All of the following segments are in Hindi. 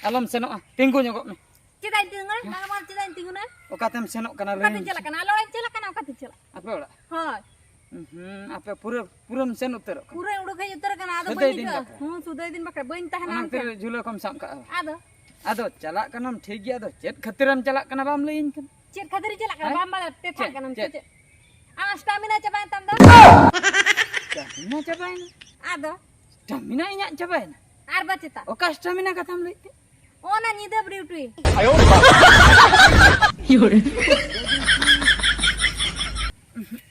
alom senok tinggu nyokok me. Cedai tinggal, nama cedai tinggunan. Okatem senok kana Katin celak kana, lo celak kana katin celak. Apa ora? Hoi. Apa puram senok ter. Pura udah kayak utar kana ada Sudai banyak. din bakal. Sudah din pakai banyak tahan Anang angkat. ter jula kom sam ka. Ada. Ado calak kanam ठीक गया तो चेत खतरम calak kana bam lein kan. Ced kadir celak kana bamba tetak kana ced. Stamina coba entam dah. Stamina cabain. Ada. Stamina inya cabain. Arba cita. Oka stamina katam lein. Oh na nyida beauty. Ayo. Yore.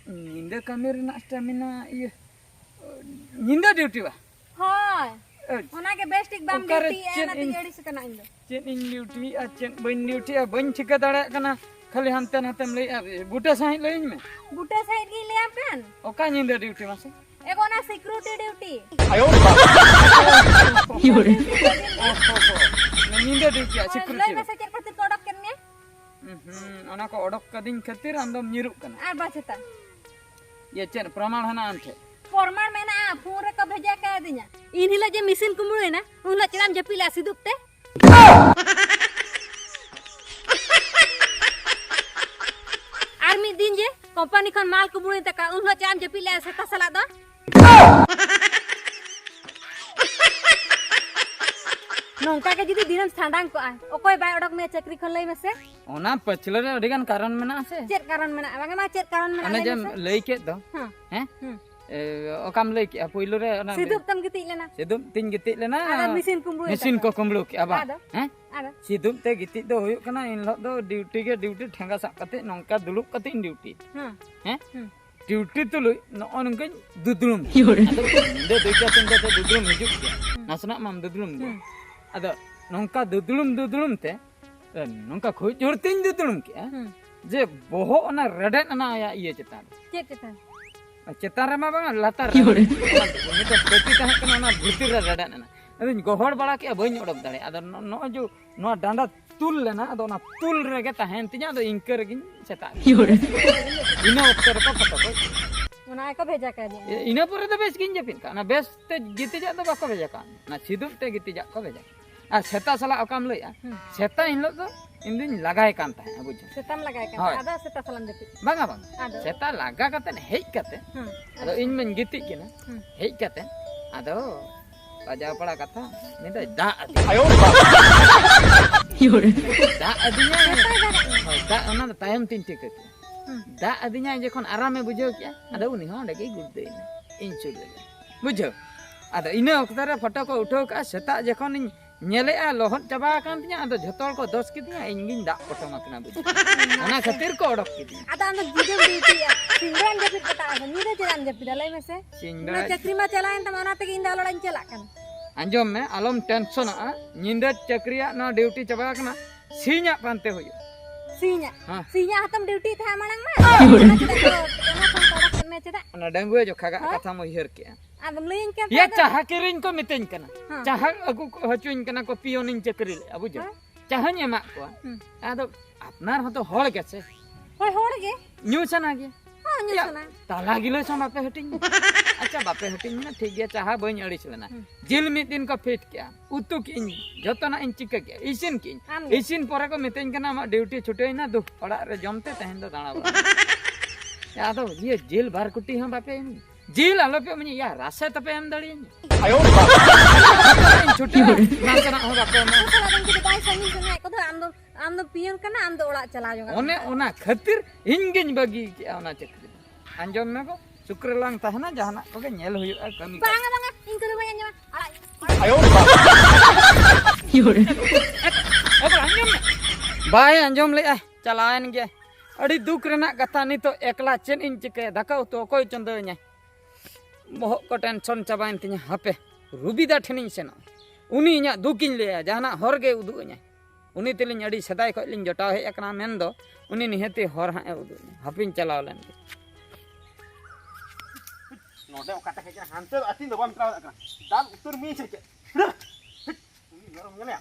Ninda kamera nak stamina iya. Ninda duty ba. Hoi. Ona ke best ik bam duty ana tinggali sekana indo. Chen in duty a chen bain duty a bain chika dara kana khali hanten hatem lei buta sahi lein me. Buta side gi le amkan. Oka ninda duty mase. Ego na security duty. Ayo. Yore. Ninda duty a security. Lai masa ced katir kodok kennya. Ona ko odok kadin khatir andam nyiruk kana. Arba cita. Ye chen praman hana ante. Formal mena phone re ka bheja ka dinya. In hila je machine kumule na, unla chiram japila sidupte. Army din je company khon mal kumule ta ka unla chiram japila seta sala da. Nongka ke jidi dinam sandang ko a. Okoy bay odok me chakri khon lai mase. Ona pachla re adigan karan mena ase. Chet karon mena, banga ma chet karon mena. Ana jam lei ke do. He? Okam lei ke puilu re ona. Sidup tam gitik lena. Sidup tin gitik lena. Ada mesin kumulu. Mesin ko kumblu ke aba. He? Ada. Sidup te gitik do huyuk kana in lo do duty ke duty thenga sak kate nongka dulup kate in duty. He? Duty tu lui no onungke dudulum. Yore. De duka tinda te dudulum hijuk ke. Nasna mam dudulum. Ada nongka dudulum te nongka khoj jortin dudulum ke. Je boho ona redet ana ya iye cetan. Chet cetan. Cetan re ma bang latar. Yore. Ni to peti tah kana ona bhitir re redet ana. Adin gohor bala ke bain odok dare. Ada no jo no danda tul lena ado ona tul rege tahen tinya ado inker gin cetan. Yore. Ina okter ko pata ko. Ona ko bheja ka dinya. Ina pore to bes gin japin ka. Na bes te giti ja to bako bheja ka. Na sidup te giti ja ko bheja. Ah seta sala okam lei a. Seta hinlo to indin lagai kan ta buj. Setam lagai kan. Ada seta salam japi. Banga bang. Seta laga kate hej kate. Ado in men giti kina. Hej kate. Ado baja pada kata minta da adi. Ayo. Yore. Da adinya. Da ona tayam tin tik. Da adinya jekon arame bujau kya. Ado uni ho ndeke gudde ina. Inchul lege. Bujau. Ado ina oktare photo ko uthau ka seta jekon in nyele a lohot chaba kan tinya ado jhotol ko dos kidinya ingin da potong akna bujau. Ona khatir ko odok kidinya. Ada anda jidem duty singran japi kata asa nida jalan japi dalai mase. Na chakri ma chalain ta mana tege inda lodan chelak kan. Anjom me alom tension a nyinda chakriya na duty chaba kana sinya pante hoyo. Sinya. Sinya hatam duty tha manang ma. Ona dangwe jo khaga katha mo her ke. Adam lein ke. Ya chaha kirin ko miten kana. Chaha agu hachuin kana ko pionin chakri le abu jo. Chahanya mak ko. Ado apnar hoto hol gese. Hoi hor ge. Nyu sana ge. Ha nyu sana. Tala gilo sama bape hating. Acha bape hating na thik gya chaha bain aris lena. Jil mit din ko fit kya. Utuk in jotona in chika kya. Isin kin. Isin pore ko miten kana ma duty chutei na du oda re jomte tehen do dana ba. Ya do ye jil bar kutti ha bape in. Jil alo pe mani ya rasa tape am dali. Ayo. Chutti na kana ho bape ma. Sala dang ki dai sangi sangi ko do amdo pion kana amdo oda chala jo. One ona khatir ingin bagi kya ona chakri. Anjom me ko Sukrelang tahana jahana koke nyel huyuk kami. Banga banga ingko do banyak nyawa. Ayo. Yore. Anjom. Bye anjom le chalaen ge. Adi duk rena katha nito ekla chen in chike daka utu okoy chondonya. Mohok ko tension chabain tinya hape. Rubida thenin seno. Uni inya dukin le jahana horge udunya. Uni telin adi sedai ko lin jotaw he ekna mendo. Uni niheti hor ha udunya. Hapin chalaw len. Node kata kaya hantar atin doang kau tak kan? Dan utur mi saja. Ini orang mana ya?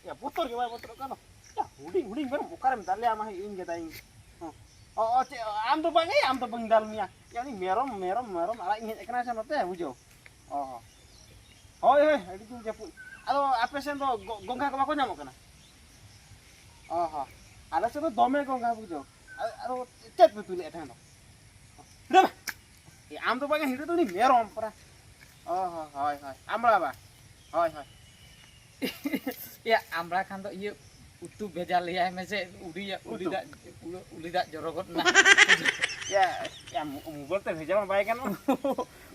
Ya putar gimana putar kan? Ya huding kan bukan mendalam ama ini kita ini. Oh am tu bang am tu bang dalamnya. Ya ini merom ala ini ekna sana tu ya bujo. Oh, oh ini tu je pun. ᱟᱫᱚ ᱟᱯᱮ ᱥᱮᱱ ᱫᱚ ᱜᱚᱝᱜᱷᱟ ᱠᱚ ᱵᱟᱠᱚ ᱧᱟᱢᱚᱜ ᱠᱟᱱᱟ? ᱚ ᱦᱚᱸ ᱟᱞᱮ ᱥᱮᱱ ᱫᱚ ᱫᱚᱢᱮ ᱜᱚᱝᱜᱷᱟ ᱵᱩᱡᱷᱟᱹᱣ ᱟᱫᱚ ᱪᱮᱫ ᱯᱮ ᱛᱩᱞᱮᱫ ᱛᱟᱦᱮᱸ ᱫᱚ? ᱟᱢ ᱫᱚ ᱵᱟᱝ ᱦᱤᱲᱟᱹ ᱫᱚ ᱩᱱᱤ ᱢᱮᱨᱚᱢ ᱯᱟᱨᱟ ᱚ ᱦᱚᱸ ᱦᱳᱭ ᱦᱳᱭ ᱟᱢᱲᱟ ᱵᱟ ᱦᱳᱭ ᱦᱳᱭ ᱤᱭᱟᱹ ᱟᱢᱲᱟ ᱠᱷᱟᱱ ᱫᱚ ᱤᱭᱟᱹ ᱩᱛᱩ ᱵᱷᱮᱡᱟ ᱞᱮᱭᱟᱭ ᱢᱮᱥᱮ ᱩᱞᱤ ᱫᱟᱜ ᱡᱚᱨᱚ ᱜᱚᱫ ᱱᱟ 야 মোবাইল তে ভেজা বাই কেন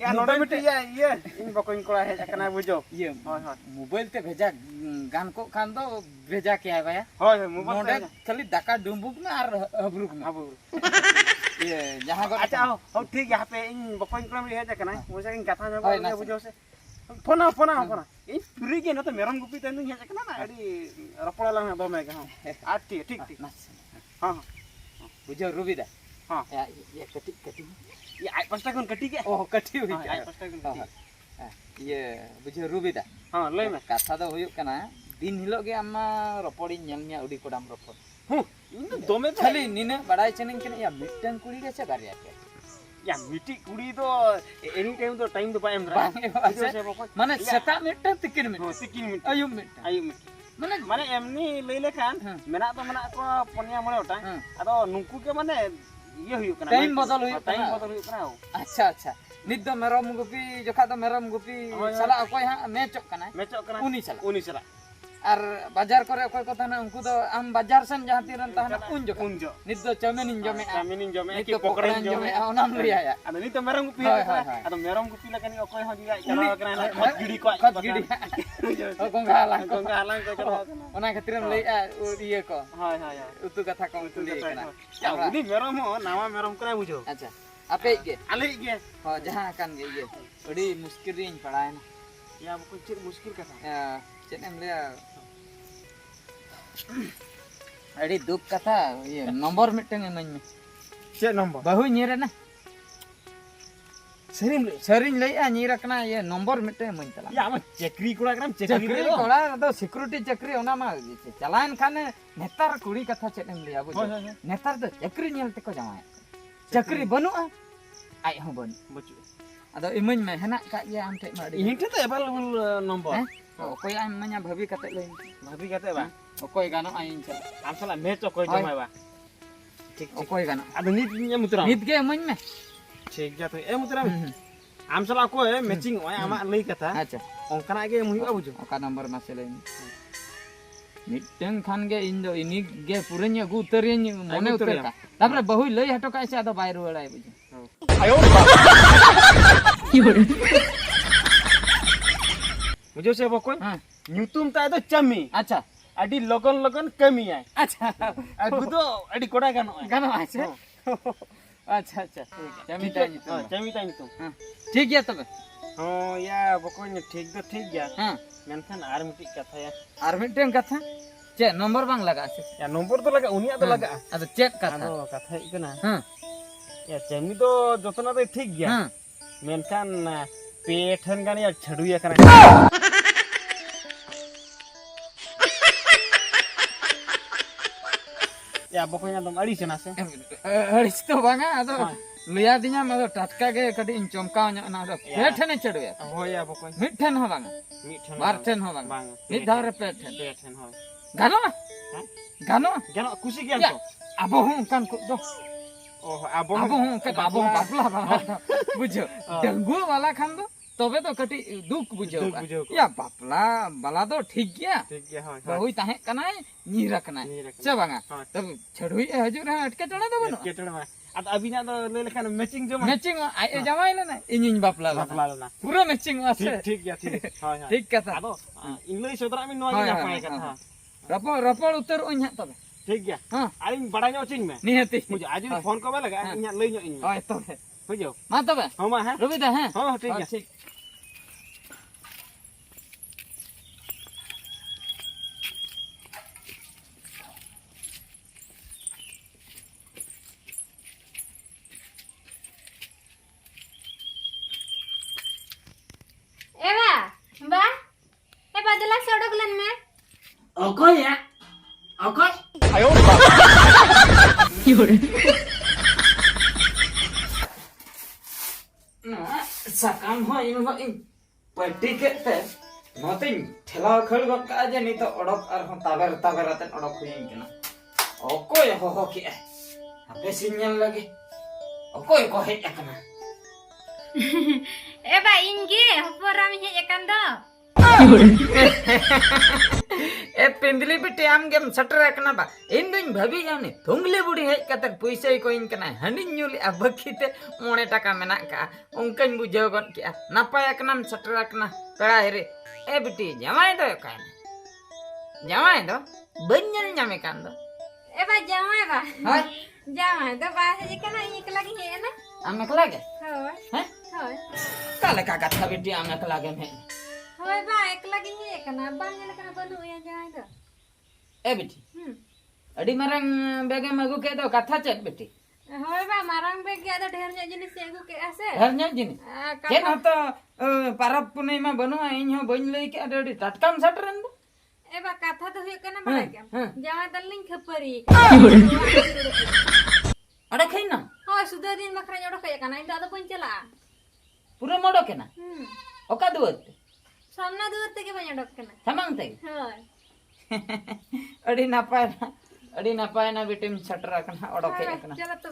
ইয়া নডে মিটি ইয়া ইন বকইন করা হেজ কানা বুঝো ইয়ে হয় হয় মোবাইল তে ভেজা গান কো খান দো ভেজা কে ভাইয়া হয় হয় মোবাইল নডে খালি দাকা ডুমবুক না আর হাবরুক না হাবু ইয়ে যাহা গো আচ্ছা হো ঠিক ইয়া হাপে ইন বকইন করা মি হেজ কানা মুসা ইন কথা যাবো বুঝো সে ফোনা ইন ফ্রি গে না তো মেরম গুপি তেন হেজ কানা না আডি রপড়া লাং দমে গে হ্যাঁ আর ঠিক ঠিক ঠিক হ্যাঁ বুঝো রুবিদা हाँ ये कटी ये आई पास्ता कौन कटी के ओह कटी हुई आई पास्ता कौन कटी ये बुझे रुबिदा हां लय में कथा दो हुयुक कना दिन हिलो गे अम्मा रपड़ी नेल मिया उडी कोडाम रपड़ इन दोमे खाली निने बड़ाई चनिन कने या मिटन कुड़ी गे से बारिया के या मिटी कुड़ी तो एनी टाइम तो टाइम तो पाएम रा माने सेता मिटन तिकिन मिट सिकिन मिट आयु मिट माने एमनी लई लेखान मेना तो मेना को पनिया मळे ओटा अदो नुकु के माने ये हुयुक कना टाइम बदल हुयुक कना अच्छा अच्छा निद दो मेरम गुपी जोखा दो मेरम गुपी सला अकोय हा मैचक कना उनी सला और बाजार करे अकोय को थाना उनको दो आम बाजार सन जहां तीरन ताना उन जो निद दो चमेन जमे की पकड़न जमे ओनाम लिया या अदो नि तो मेरम गुपी अदो मेरम गुपी लकनी अकोय हा जिगा चला कना खत गिड़ी ओ गोंगा हालां को चला ओना खातिरम लई आ ये को हाय हाय उतु कथा को उतु लई कना या उनी मेरम हो नावा मेरम कना बुझो अच्छा आपे गे आले गे हो जहां कान गे ये अड़ी मुश्किल रिन पड़ाय ना या कुछ चीज मुश्किल कथा चेतम ले अड़ी दुख कथा ये नंबर मिटन मन में चे नंबर बहु नीरे ना सरिन लई आ नी रखना ये नंबर मिटन मन चला या हम चक्री कोड़ा करम चक्री कोड़ा तो सिक्योरिटी चक्री ओना मा चलान खाने नेतार कुड़ी कथा चेतम ले आबो नेतार तो चक्री नेलते को जामा चक्री बनुआ आई हो बन बचु अदो इमन में हेना का ये आम ठे मा इहिं तो अवेलेबल नंबर ओकोय आम मन्या भाभी कते लई भाभी कते बा ओकोय गानो आइन चला आम सला मैच ओकोय जमाय बा ठीक ओकोय गानो अदो नित ने मुतरा नित के मन में ठीक जा तो ए मुतरा आम सला को मैचिंग ओय आमा लई कथा अच्छा ओंकना के मुहिबा बुझो ओका नंबर मा से लई मिटन खान गे इन दो इनी गे पुरन गु उतरियन मने उतर का तापर बहु लई हटो का से आदो बाहर वळाय बुझो आयो मुझे से बकोय हां न्यूतुम ता दो चमी अच्छा अडी लगन कमी आय अच्छा अगु तो अडी कोडा गानो अच्छा अच्छा अच्छा चमी ताई तो चमी ताई तो हां ठीक है तब हां या बकोय ने ठीक दो ठीक गया हां मेनखान आर मिटी कथा या आर मिटन कथा चे नंबर बांग लगा से या नंबर तो लगा उनिया तो लगा अदो चेक कथा अदो कथा इकना हां या चमी तो जतना तो ठीक गया हां मेनखान पे ठन गानी या छडू या करा या बकोय दम अड़ी चना से अड़िस तो बांगा अदो लिया दिया मदो टटका गे कडी इन चमकाव न्या ना दो पे ठने चडुया हो या बकोय मिठन हो बांगा मिठन बार ठन हो बांगा बांग मिठ धारे पे ठन हो गानो गानो गानो खुशी गया तो अबो हूं कान को दो ओह अबो हूं के बाबो बाबला बुझो डंगू वाला खान दो तबे तो कटी दुख बुझो या बापला बाला तो ठीक गया हां बहुई ताहे कनाय नी रखना से बांगा तब छडुई हजु रे अटके टणे दो बनो अत अभी ना तो ले लेखान मैचिंग जमा मैचिंग आई जमाई लेना इनिन बापला ना पूरा मैचिंग वासे ठीक गया ठीक हां हां ठीक कथा अदो इंग्लिश उतरा में नोआ या पाए कथा रपड़ उतर ओन तबे ठीक गया हां आलिन बड़ा नो चिंग में निहती मुझे आज फोन को लगा इया ले नो इन ओय तबे बुझो मा तबे हां मा है रविदा हैं हां ठीक है ठीक एवा बा ए बदला सडकलन में ओकोय या ओकोय आयो योरे ना सकाम हो इन पट्टी के ते नोतिन ठेला खड़ गद का जे नित ओडक आर हन ताबर आते ओडक हुइन कना ओकोय हो के आपे सिग्नल लगे ओकोय को हेज akana एबा इनगे हपराम हे एकंदा ए पिंदली बिटे आम गेम सटर akana बा इन दुन भाभी जाने थुंगले बुडी हेज कते पैसा को इन कना हनी न्यूली अबखिते 9 टाका मेना का उनकन बुझाव गन के नापाय akana सटर akana पेड़ा हेरे ए बिटी जमाय दो कान जमाय दो बन्नल जामे कान दो एबा जामाय बा हाय जामाय दो बा हे कना एक लगी हे ना आम एकला के होय हैं होय काले का कथा बिटी आम एकला के में होय बा एक लगी हे कना बांगल कना बनु या जाय दो ए बिटी अडी मारंग बेगे मगु के दो कथा चेक बिटी होय बा मारंग बेग गया तो ढेर nya जिनिस एगु के आसे हर न्या जिनी के ना तो पारब पुनै में बनुआ इन हो बन लई के अडी टटकाम सटरन दो एबा कथा तो हे कना बड़ा के जामा दलिन खपरी अडे खै ना होय सुदा दिन मखरा जोडो के कना इन दादा पन चला पूरा मोडो के ना ओका दुवत सामना दूर तक बन जोडो कना समंग ते होय अडी नापाय ना बिटिम सटर कना ओडो के कना चला तो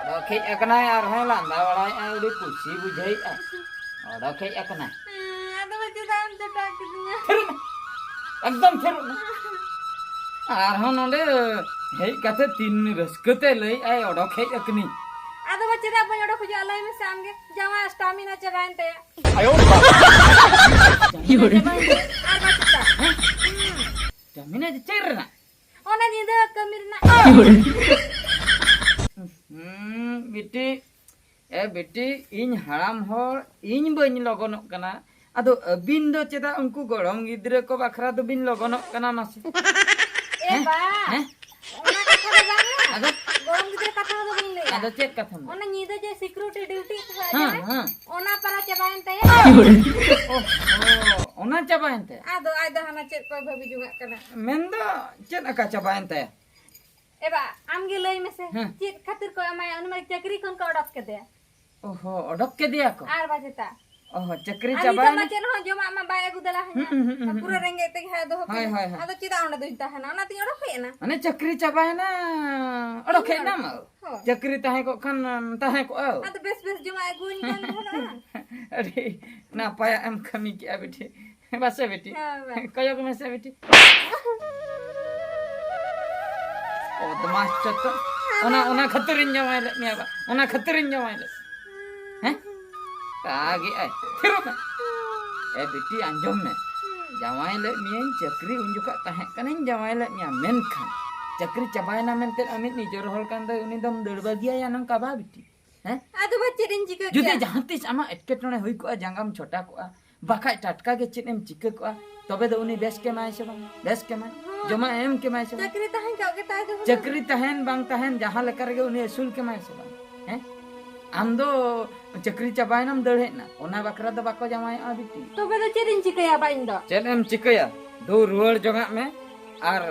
ओडो के कना यार है लांदा वाला अडी कुसी बुझाई ओडो के कना आदो बच्चे दाम तो टाक दिया एकदम फिर आर हो नोडे हे कथे तीन रसकते लई आई ओडो के अकनी आदो बच्चे दा बन जोडो खुजा लई में शाम के जामा स्टामिना चबाइन ते आयो योरे जमीने चेरना ओना निदा कमिरना बिटी ए बिटी इन हराम होर इन बइन लगनक कना आदो अबिन दो चेदा उनको गरम गिद्रे को बखरा दो बिन लगनक कना मासे ए बा ओना कथा दो जाना आदो गरम गिद्रे कथा दो बिन ले आदो चेक कथा ओना निदा जे सिक्योरिटी ड्यूटी था हां हां ओना परा चबाइन ते ओ ओना चबायनते आदो आइदा हना चेक को भाभी जुगा कना मेंदो चेद अका चबायनते एबा आमगे लई में से चेक खातिर को अमाय अनुमा चक्री कोन का ओडक के दे ओहो ओडक के दिया को आर बाजेता ओहो चक्री ani चबायन sama chen ho joma ama baya gudala hanya pura renge te ha do hi hi hi ado chida onda do ta hana ona ti odo khena अने चक्री चबायना ओडक के नाम चक्री ताहे को खन ताहे को ado bes bes joma agun kan hana अरे ना पाया एम कमी किया बेटी बस बेटी कयो को में से बेटी ओ दमाश चत ओना खतरिन जमाइले मियाबा ओना खतरिन जमाइले हैं आगे आए फिर में ए बेटी अंजम में जमाइले मियन चक्री उनजुका ताहे कनिन जमाइले मिया मेन खान चक्री चबायना मेनते अमित निजर हल कान दे उनी दम दड़बा गिया या नम काबा बेटी हैं ado bacche din jika जुदि जहां तिस आमा एटकेटणे हुई को जांगाम छोटा को बाखा टटका के चिनेम चिके को तबे दो उनी बेस के माय से बंग बेस के माय जमा एम के माय से chakri tahan ka ke ta do चक्री तहन बांग तहन जहां लेकर के उनी असूल के माय से बंग हैं आम दो चक्री चबायनम दड़े ना ओना बकरा दो बाको जमाय आ बिटी to be do chedin jika ya ba indo चेम चिकया दो रुवर जगह में आर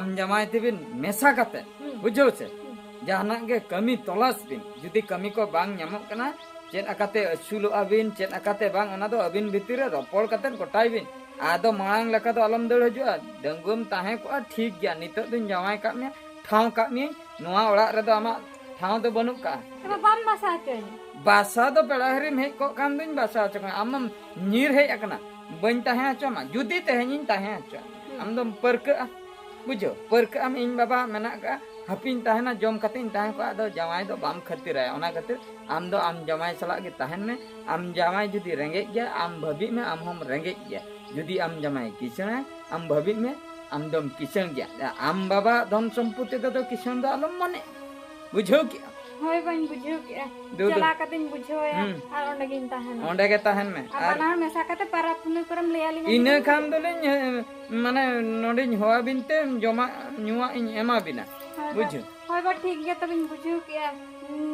आम जमाय तिबिन मेसा कते बुझो से जहाना के कमी तलाश बिन जुदी कमी को बांग ᱧᱟᱢᱚᱜ कना चेद अकाते असूल अबिन चेद अकाते बांग ओना दो अबिन भितिर रे रपड़ कते गोटाय बिन आदो मांग लका दो अलम दड़ हजुआ डंगुम ताहे को ठीक गया नितो दिन जमाय का में ठाव का में नोआ ओड़ा रे दो आमा ठाव दो बनु का eba bam masa chen बासा दो पेड़ा हरिम हे को कान दिन बासा चक आम नीर हे अकना बन ताहे अचमा जुदी तेहनिन ताहे अच आम दम परक बुझो परक आम इन बाबा मेना का हपिन ताहेना जम कतिन ताहे को आदो जमाय दो बाम खतिर है ओना खतिर आम दो आम जमाय सला के ताहेन में आम जमाय जुदी रेंगे गया आम भभी में आम हम रेंगे गया जुदी आम जमाय किचन है आम भभी में आम दम किचन गया आम बाबा धन संपत्ति दो किचन दो आलम मने बुझो क्या hoy ban bujho ke chala katin bujho ya ar onda gin tahan ओंडे के ताहेन में apana mesa kate para phune koram le ali इने खान दोलिन माने नोडिन होआ बिनते जमा नुआ इन एमा बिना बुझो hoy ba ठीक ge tabin bujho ke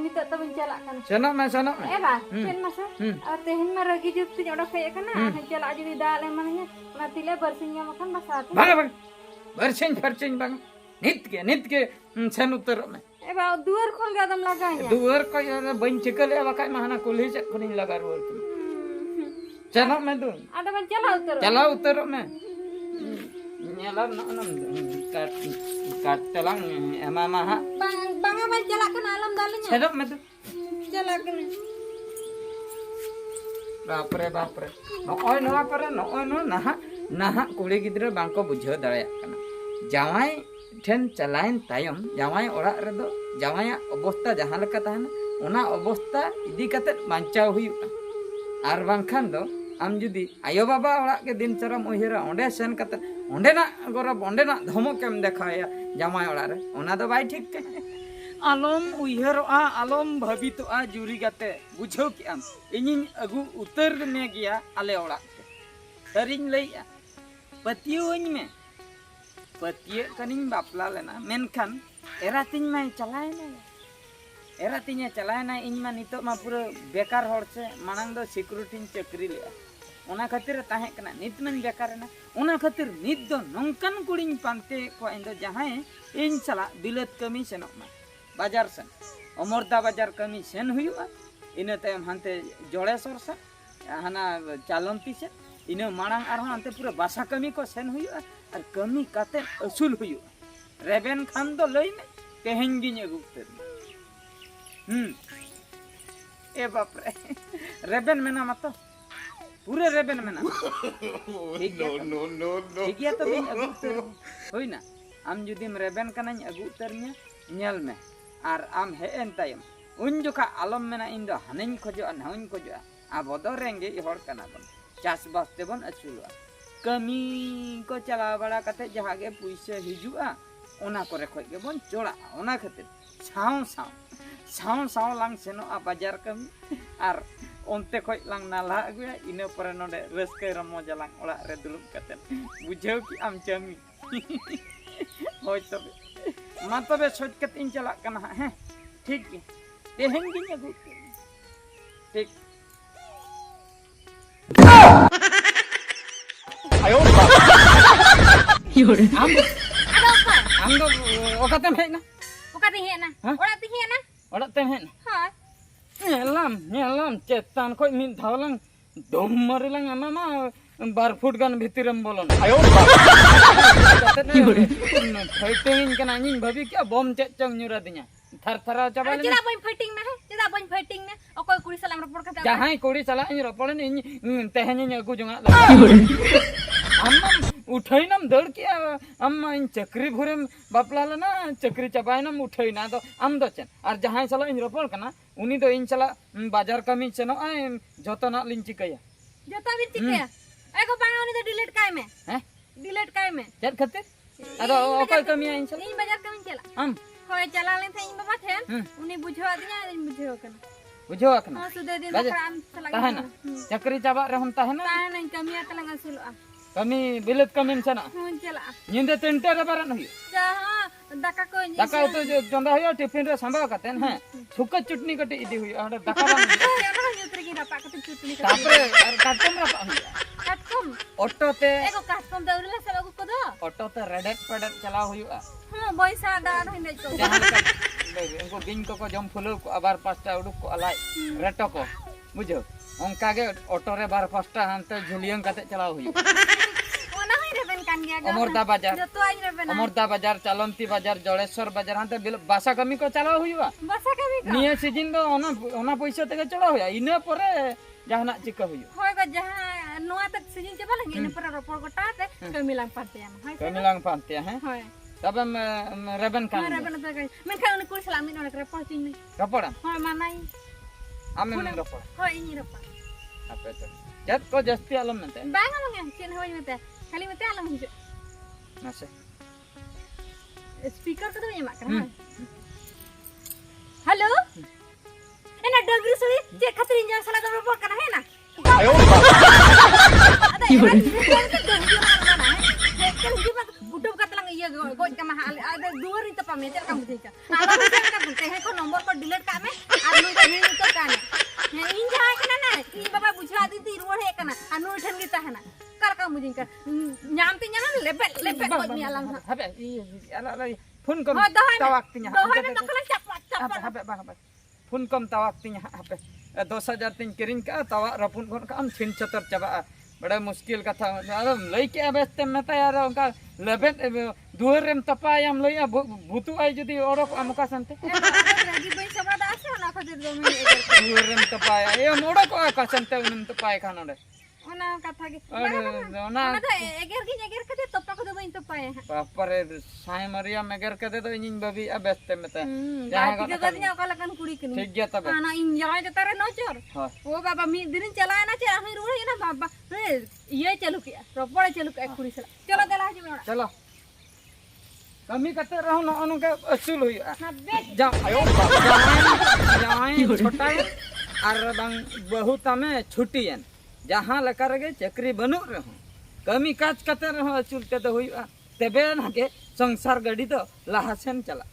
nito tabin chala kan सनक में eba chen masa ar tehin ma ragi jut ti odo khay kana chala judi dal emanya na tile barsinya makan basat भाग भाग बरछिन भाग नित के सन उत्तर में eba duar khon ga dam laga ya दुवर को बन चिकल है वकाय महाना कुली से खुनी लगा role Chalo me tu. Ada ban chala utar. Chalo utaro me. Nyala nam kat telang mama ha. Bang ban chala kan alam dalnya. Chalo me tu. Chala kan. Bapre. Nooi no pare nooi no nah kuli gidra bangko bujhaw dareyak kana. Jawai ठेन चलाइन तायम जावाई ओड़ा रेदो जावाई अवस्था जहां लेका तहना ओना अवस्था इदी कते बांचाव हुयुका आर बांखान दो आम जुदी आयो बाबा ओड़ा के दिनचरम उहिरा ओंडे सेन कते ओंडेना गौरव ओंडेना धमकेम देखाया जावाई ओड़ा रे ओना दो बाई ठीक के आलम उहिरोआ आलम भाबितोआ जुरी गाते बुझो कि आम इनिन अगु उतर ने गया आले ओड़ा के तरिन लइया पतियोñ में पतिये कनिंग बापला लेना मेनखान एरातिन में चलायना इन मा नितो मा पूरा बेकार होड़ से मानंग दो सिक्योरिटी चक्री लिया ओना खातिर ताहे कना नित में बेकार ना ओना खातिर नित दो नंकन कुड़िन पांते को इन दो जहां इन चला बिलत कमी सेनोक मा बाजार से अमरदा बाजार कमी सेन हुयुआ इने तायम हांते जोड़ेसर से हाना चालंती से इने मांग आर हांते पूरा बासा कमी को सेन हुयुआ और कमी काते असूल हुयुआ रेबेन खान दो लई में तेहन गिन अगुते ए बाप रे रेबेन मेना मतो पूरे रेबेन मेना नो ठीक गया तो बिन अगुते होइना आम जुदीम रेबेन कनाኝ अगुतरnya nyel me ar am heen tayam un joka alom mena indo hanin khojo naun khojo abo do renge i hor kana bon chas bas tebon asulwa kami ko chala bada kate jahage puise hijua ona kore khoj ge bon chola ona khatir saw lang seno a bajar kami ar onte khoj lang nala aguya ina pore node reske romo jalang ola re duluk katen bujau ki am jami hoy tobe मा तबे सोच के तीन चला कना है ठीक है तेहन गिन अगु ठीक आयो योरे हम दो ओकाते है ना ओड़ाते है ना हां नेलाम चेतान कोई मिन धावलंग दम मारलंग मामा 12 फुट गन भितरम बोलन आयो फाइटिंग कना इन भाभी क्या बम चंग न्यूरा दिया थरथरा चाबा ले चला बन फाइटिंग ने ओकोय कुड़ी सलाम रपड़ का जहां कुड़ी सला इन रपड़ ने तेहन इन अगु जंगा हम उठैनम दड़ किया हम इन चक्री भुरेम बापला लेना चक्री चाबाइनम उठैना तो हम दो चेन और जहां सला इन रपड़ कना उनी दो इन चला बाजार कमी चनो जतना लिन चिकया जता भी चिकया एगो बांगा उनी तो डिलीट काय में हैं डिलीट काय में चल खते अदो ओकोय कमी इन चला इन बाजार कमी चला हम होय चला ले थे इन बाबा थे उनी बुझवा दिया इन बुझो कना बुझो कना हां सुदे दिन काम चला ताहना चक्री चाबा रे हम ताहना ताहना कमिया तलंग असुलआ कमी बिलत कमी सना हुन चला निंदे तिनटे रे बारन हुई जहां दाका तो चंदा हुई टिफिन रे संभाव कते हैं सुका चटनी कटे इदी हुई आडे दाका बांग युत्र की रपा कते चटनी तापरे काटम रपा हुई काटम ऑटो ते एगो काटम दौरला सब को दो ऑटो ते रेडेट पेडेट चला हुई हां पैसा दान होई तो जहां उनको बिन को जम फुलो को आबार पास्ता उडुक को अलाई रेटो को बुझो ओंका गे ऑटो रे बार पास्ता हंते झुलियं कते चला हुई ओना होई रेबेन कान गया अमरदा बाजार जतो आई रेबेन अमरदा बाजार चालंती बाजार जड़ेश्वर बाजार हंते बासा कमी को चला हुई बासा कमी को निया सीजन दो ओना पैसा ते चला हुई इने परे जहाना चिका हुई होय गो जहां नोआ तक सीजन चबा लगे इन पर रपड़ गोटाते कमी लांग पाते हम होय कमी लांग पाते हैं होय तब रेबन खान रेबन तो मैं खान कुछ सलामी न रपड़ चिन रपड़ होय मानाई आमे में रपड़ होय इन रपड़ आपे तो जत को जस्ती आलम में बांग मंगे चिन होय मते खाली मते आलम हिजो नसे स्पीकर को तो ये माकर हेलो एना डगरी सुई जे खतरी जा सला तो रपड़ करना है ना आयो बुडब कतलंग ये गोज का महा आदे दूर ही तपा में चल का मुझे का आला मुझे का बोलते हैं को नंबर को डिलीट का में और नु का नहीं तो का है इन जाए कना ना इन बाबा बुझा दी ती रोड है कना अनु ठन की ताहना कर का मुझे का न्यामती न्या लेबे गोज में आलम हबे अला फोन कम तावाक्तिnya दोहने तो खला चप हबे फोन कम तावाक्तिnya हबे 10,000 तीन किरिंग का तवा रपुन कोन का हम छिन छतर चबा बड़ा मुश्किल कथा लई के बेस्ते मता यार उनका लेबे दुहरेम तपायम लई भूतु आई जदी ओरक अमका संते रागी भाई सभा दास ना खातिर दो मिनट दुहरेम तपाय ए मोड़क का संते उनम तपाय खानोडे ओना कथा के ओना ओना तो एगर कते तपा को दो बइन तपाय बापरे साई मरिया मेगर कते तो इन बबी बेस्ते मते जाहा के गदिया ओका लगन कुड़ी कनी ठीक गया तबे आना एंजॉय जता रे नोचर हां ओ बाबा मी दिन चलाए ना चे हम रोड़ी ना बाबा ये चालू किया रोपड़े चालू किया कुड़ी से चलो दला जी मेरा चलो कमी कते रहो न अनु के असूल हुई ना बेट जा आयो जाए छोटा आर बंग बहुत में छुट्टीयन जहां लका रगे चक्री बनु रहो कमी काज कते रहो असूल ते तो हुई तबे ना के संसार गड़ी तो लहासेन चला